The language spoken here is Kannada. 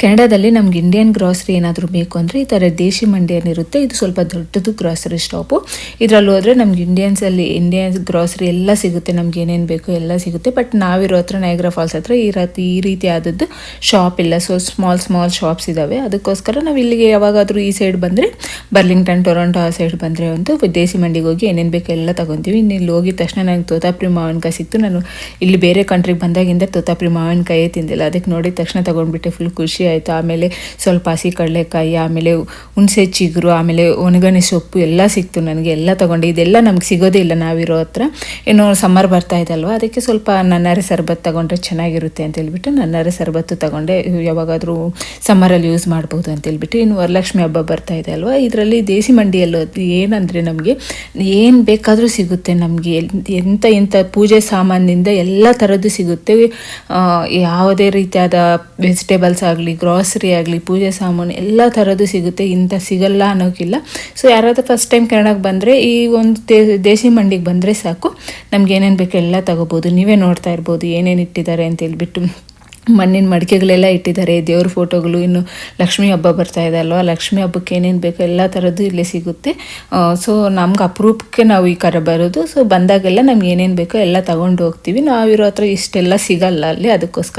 ಕೆನಡಾದಲ್ಲಿ ನಮ್ಗೆ ಇಂಡಿಯನ್ ಗ್ರಾಸರಿ ಏನಾದರೂ ಬೇಕು ಅಂದರೆ ಈ ಥರ ದೇಶಿ ಮಂಡಿ ಏನಿರುತ್ತೆ, ಇದು ಸ್ವಲ್ಪ ದೊಡ್ಡದು ಗ್ರಾಸರಿ ಸ್ಟಾಪು. ಇದರಲ್ಲಿ ಹೋದರೆ ನಮ್ಗೆ ಇಂಡಿಯನ್ ಗ್ರಾಸರಿ ಎಲ್ಲ ಸಿಗುತ್ತೆ, ನಮ್ಗೆ ಏನೇನು ಬೇಕು ಎಲ್ಲ ಸಿಗುತ್ತೆ. ಬಟ್ ನಾವಿರೋ ಹತ್ರ ನಯಾಗ್ರಾ ಫಾಲ್ಸ್ ಹತ್ರ ಈ ರೀತಿ ಆದದ್ದು ಶಾಪ್ ಇಲ್ಲ. ಸೊ ಸ್ಮಾಲ್ ಶಾಪ್ಸ್ ಇದ್ದಾವೆ. ಅದಕ್ಕೋಸ್ಕರ ನಾವು ಇಲ್ಲಿಗೆ ಯಾವಾಗಾದರೂ ಈ ಸೈಡ್ ಬಂದರೆ, ಬರ್ಲಿಂಗ್ಟನ್, ಟೊರೊಂಟೊ ಆ ಸೈಡ್ ಬಂದರೆ ಒಂದು ದೇಸಿ ಮಂಡಿಗೆ ಹೋಗಿ ಏನೇನು ಬೇಕು ಎಲ್ಲ ತೊಗೊತೀವಿ. ಇನ್ನು ಇಲ್ಲಿ ಹೋಗಿದ ತಕ್ಷಣ ನನಗೆ ತೋತಾಪುರಿ ಮಾವಿನಕಾಯಿ ಸಿಕ್ತು. ನಾನು ಇಲ್ಲಿ ಬೇರೆ ಕಂಟ್ರಿಗೆ ಬಂದಾಗಿಂದ ತೋತಾಪುರಿ ಮಾವಿನಕಾಯೇ ತಿಂದಿಲ್ಲ. ಅದಕ್ಕೆ ನೋಡಿದ ತಕ್ಷಣ ತೊಗೊಂಡ್ಬಿಟ್ಟೆ, ಫುಲ್ ಖುಷಿ ಆಯಿತು. ಆಮೇಲೆ ಸ್ವಲ್ಪ ಹಸಿ ಕಡಲೆಕಾಯಿ, ಆಮೇಲೆ ಹುಣಸೆ ಚಿಗುರು, ಆಮೇಲೆ ಒಣಗಣೆ ಸೊಪ್ಪು ಎಲ್ಲ ಸಿಕ್ತು ನನಗೆ. ಎಲ್ಲ ತೊಗೊಂಡೆ. ಇದೆಲ್ಲ ನಮ್ಗೆ ಸಿಗೋದೇ ಇಲ್ಲ ನಾವಿರೋ ಹತ್ರ. ಇನ್ನು ಸಮ್ಮರ್ ಬರ್ತಾ ಇದಲ್ವ, ಅದಕ್ಕೆ ಸ್ವಲ್ಪ ನನ್ನಾರೆ ಸರ್ಬತ್ತು ತೊಗೊಂಡ್ರೆ ಚೆನ್ನಾಗಿರುತ್ತೆ ಅಂತ ಹೇಳ್ಬಿಟ್ಟು ನನ್ನಾರೆ ಸರ್ಬತ್ತು ತೊಗೊಂಡೆ. ಯಾವಾಗಾದರೂ ಸಮ್ಮರಲ್ಲಿ ಯೂಸ್ ಮಾಡ್ಬೋದು ಅಂತ ಹೇಳ್ಬಿಟ್ಟು. ಇನ್ನು ವರಲಕ್ಷ್ಮಿ ಹಬ್ಬ ಬರ್ತಾ ಇದೆ ಅಲ್ವಾ, ಇದರಲ್ಲಿ ದೇಸಿ ಮಂಡಿಯಲ್ಲೂ ಏನಂದರೆ ನಮಗೆ ಏನು ಬೇಕಾದರೂ ಸಿಗುತ್ತೆ. ನಮಗೆ ಎಂಥ ಪೂಜೆ ಸಾಮಾನಿಂದ ಎಲ್ಲ ಥರದ್ದು ಸಿಗುತ್ತೆ. ಯಾವುದೇ ರೀತಿಯಾದ ವೆಜಿಟೇಬಲ್ಸ್ ಆಗಲಿ, ಗ್ರಾಸರಿ ಆಗಲಿ, ಪೂಜೆ ಸಾಮಾನು ಎಲ್ಲ ಥರದ್ದು ಸಿಗುತ್ತೆ. ಇಂಥ ಸಿಗಲ್ಲ ಅನ್ನೋಕ್ಕಿಲ್ಲ. ಸೊ ಯಾರಾದರೂ ಫಸ್ಟ್ ಟೈಮ್ ಕೆನಡಾಗೆ ಬಂದರೆ ಈ ಒಂದು ದೇಸಿ ಮಂಡಿಗೆ ಬಂದರೆ ಸಾಕು, ನಮ್ಗೆ ಏನೇನು ಬೇಕು ಎಲ್ಲ ತಗೋಬೋದು. ನೀವೇ ನೋಡ್ತಾ ಇರ್ಬೋದು ಏನೇನು ಇಟ್ಟಿದ್ದಾರೆ ಅಂತ ಹೇಳ್ಬಿಟ್ಟು. ಮಣ್ಣಿನ ಮಡಿಕೆಗಳೆಲ್ಲ ಇಟ್ಟಿದ್ದಾರೆ, ದೇವ್ರ ಫೋಟೋಗಳು. ಇನ್ನು ಲಕ್ಷ್ಮೀ ಹಬ್ಬ ಬರ್ತಾ ಇದೆ ಅಲ್ವಾ, ಲಕ್ಷ್ಮೀ ಹಬ್ಬಕ್ಕೆ ಏನೇನು ಬೇಕೋ ಎಲ್ಲ ಥರದ್ದು ಇಲ್ಲೇ ಸಿಗುತ್ತೆ. ಸೊ ನಮ್ಗೆ ಅಪರೂಪಕ್ಕೆ ನಾವು ಈ ಕಡೆ ಬರೋದು. ಸೊ ಬಂದಾಗೆಲ್ಲ ನಮ್ಗೆ ಏನೇನು ಬೇಕೋ ಎಲ್ಲ ತೊಗೊಂಡು ಹೋಗ್ತೀವಿ. ನಾವಿರೋ ಹತ್ರ ಇಷ್ಟೆಲ್ಲ ಸಿಗಲ್ಲ ಅಲ್ಲಿ, ಅದಕ್ಕೋಸ್ಕರ